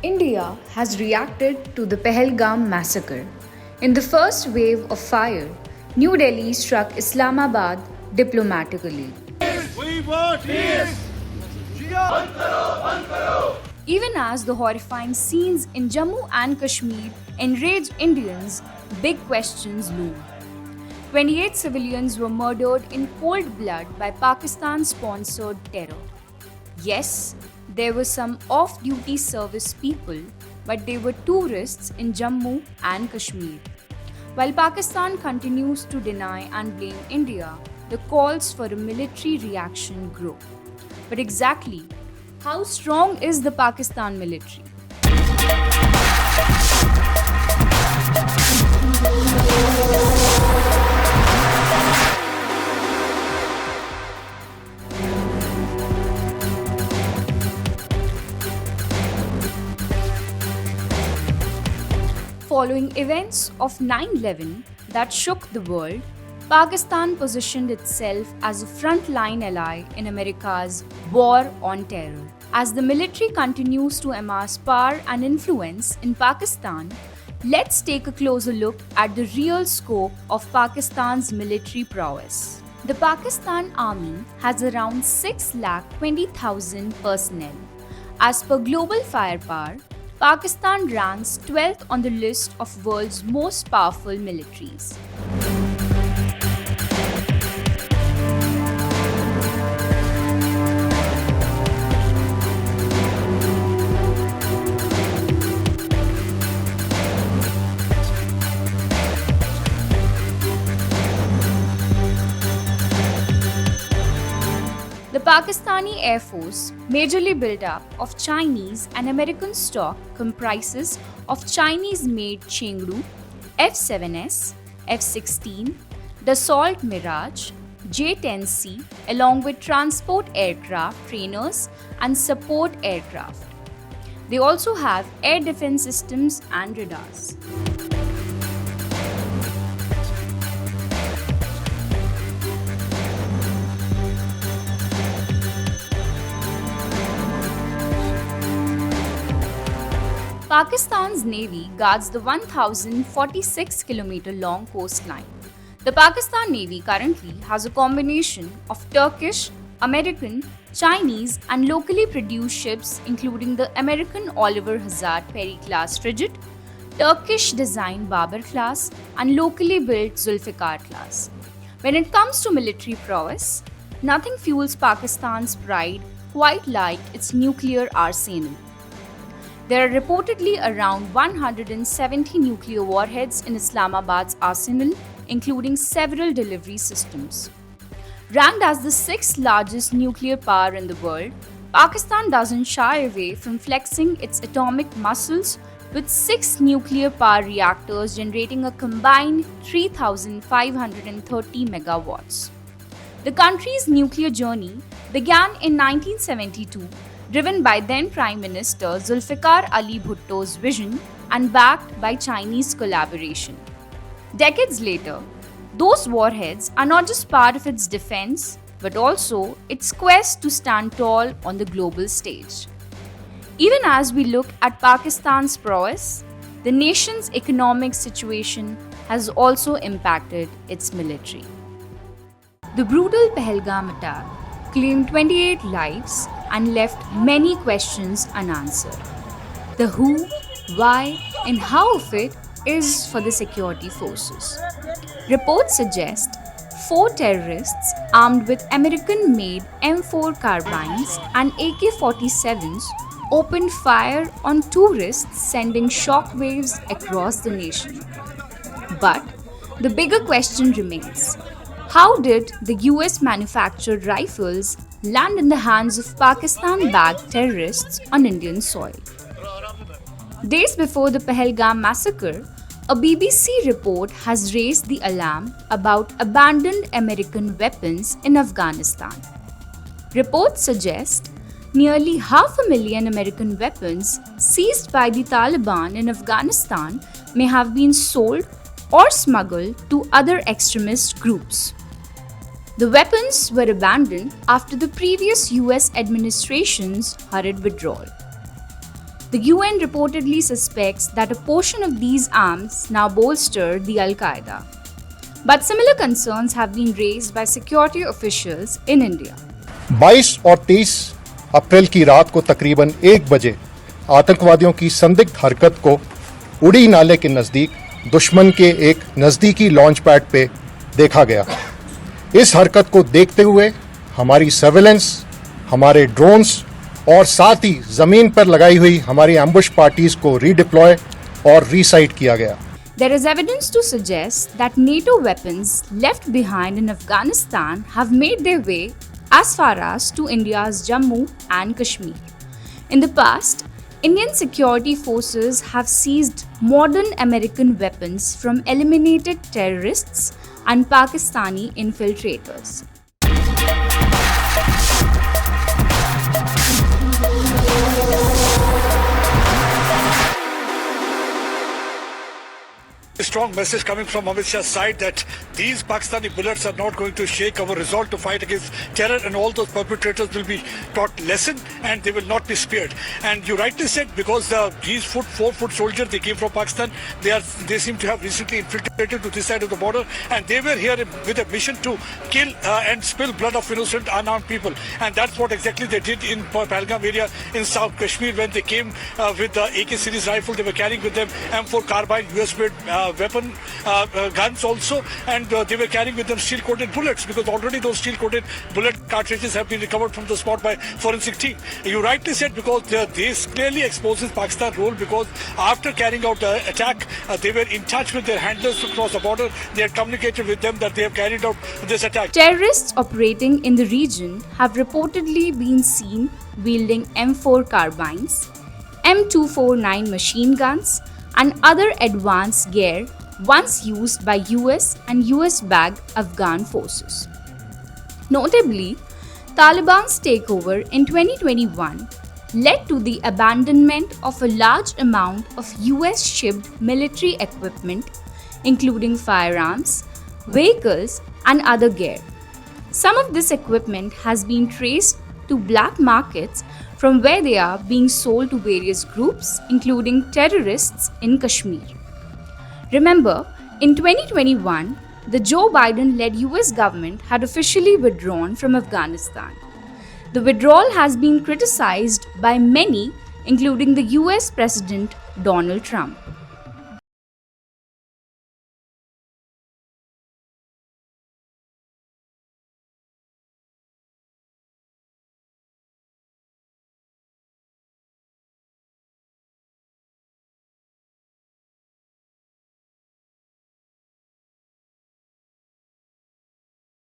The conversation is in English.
India has reacted to the Pahalgam massacre. In the first wave of fire, New Delhi struck Islamabad diplomatically. We want peace. Even as the horrifying scenes in Jammu and Kashmir enrage Indians, big questions loom. 28 civilians were murdered in cold blood by Pakistan sponsored terror. Yes, there were some off duty service people, but they were tourists in Jammu and Kashmir. While Pakistan continues to deny and blame India, the calls for a military reaction grow. But exactly how strong is the Pakistan military? Following events of 9/11 that shook the world, Pakistan positioned itself as a frontline ally in America's war on terror. As the military continues to amass power and influence in Pakistan, let's take a closer look at the real scope of Pakistan's military prowess. The Pakistan Army has around 6,20,000 personnel. As per global firepower, Pakistan ranks 12th on the list of world's most powerful militaries. The Pakistani Air Force, majorly built up of Chinese and American stock, comprises of Chinese-made Chengdu, F-7S, F-16, Dassault Mirage, J-10C, along with transport aircraft, trainers, and support aircraft. They also have air defense systems and radars. Pakistan's Navy guards the 1,046-kilometer long coastline. The Pakistan Navy currently has a combination of Turkish, American, Chinese, and locally produced ships, including the American Oliver Hazard Perry class frigate, Turkish-designed Babar class, and locally built Zulfikar class. When it comes to military prowess, nothing fuels Pakistan's pride quite like its nuclear arsenal. There are reportedly around 170 nuclear warheads in Islamabad's arsenal, including several delivery systems. Ranked as the sixth largest nuclear power in the world, Pakistan doesn't shy away from flexing its atomic muscles with 6 nuclear power reactors generating a combined 3,530 megawatts. The country's nuclear journey began in 1972, driven by then Prime Minister Zulfikar Ali Bhutto's vision and backed by Chinese collaboration. Decades later, those warheads are not just part of its defense, but also its quest to stand tall on the global stage. Even as we look at Pakistan's prowess, the nation's economic situation has also impacted its military. The brutal Pahalgam attack claimed 28 lives and left many questions unanswered. The who, why, and how of it is for the security forces. Reports suggest 4 terrorists armed with American-made M4 carbines and AK-47s opened fire on tourists, sending shockwaves across the nation. But the bigger question remains: how did the US manufactured rifles land in the hands of Pakistan-backed terrorists on Indian soil? Days before the Pahalgam massacre, a BBC report has raised the alarm about abandoned American weapons in Afghanistan. Reports suggest nearly 500,000 American weapons seized by the Taliban in Afghanistan may have been sold or smuggled to other extremist groups. The weapons were abandoned after the previous US administration's hurried withdrawal. The UN reportedly suspects that a portion of these arms now bolster the Al-Qaeda. But similar concerns have been raised by security officials in India. 22 और 23 अप्रैल की रात को तकरीबन 1 बजे आतंकवादियों की संदिग्ध हरकत को उड़ी नाले के नज़दीक दुश्मन के एक नज़दीकी लॉन्च पैड पे देखा गया। इस हरकत को देखते हुए हमारी सर्वेलेंस, हमारे ड्रोन्स और साथ ही ज़मीन पर लगाई हुई हमारी एम्बुश पार्टीज को रीडिप्लॉय और रीसाइट किया गया। There is evidence to suggest that NATO weapons left behind in Afghanistan have made their way as far as to India's Jammu and Kashmir. In the past, Indian security forces have seized modern American weapons from eliminated terrorists and Pakistani infiltrators. A strong message coming from Amit Shah's side that these Pakistani bullets are not going to shake our resolve to fight against terror, and all those perpetrators will be taught lesson and they will not be spared. And you rightly said, because these 4-foot soldiers, they came from Pakistan, they seem to have recently infiltrated to this side of the border, and they were here with a mission to kill and spill blood of innocent unarmed people. And that's what exactly they did in Pahalgam area in South Kashmir when they came with the AK series rifle. They were carrying with them M4 carbine, US-made weapon guns also, and they were carrying with them steel-coated bullets, because already those steel-coated bullet cartridges have been recovered from the spot by forensic team. You rightly said, because this clearly exposes Pakistan's role, because after carrying out the attack, they were in touch with their handlers across the border. They had communicated with them that they have carried out this attack. Terrorists operating in the region have reportedly been seen wielding M4 carbines, M249 machine guns, and other advanced gear once used by US and US-backed Afghan forces. Notably, Taliban's takeover in 2021 led to the abandonment of a large amount of US-shipped military equipment, including firearms, vehicles, and other gear. Some of this equipment has been traced to black markets from where they are being sold to various groups, including terrorists in Kashmir. Remember, in 2021, the Joe Biden-led US government had officially withdrawn from Afghanistan. The withdrawal has been criticized by many, including the US President Donald Trump.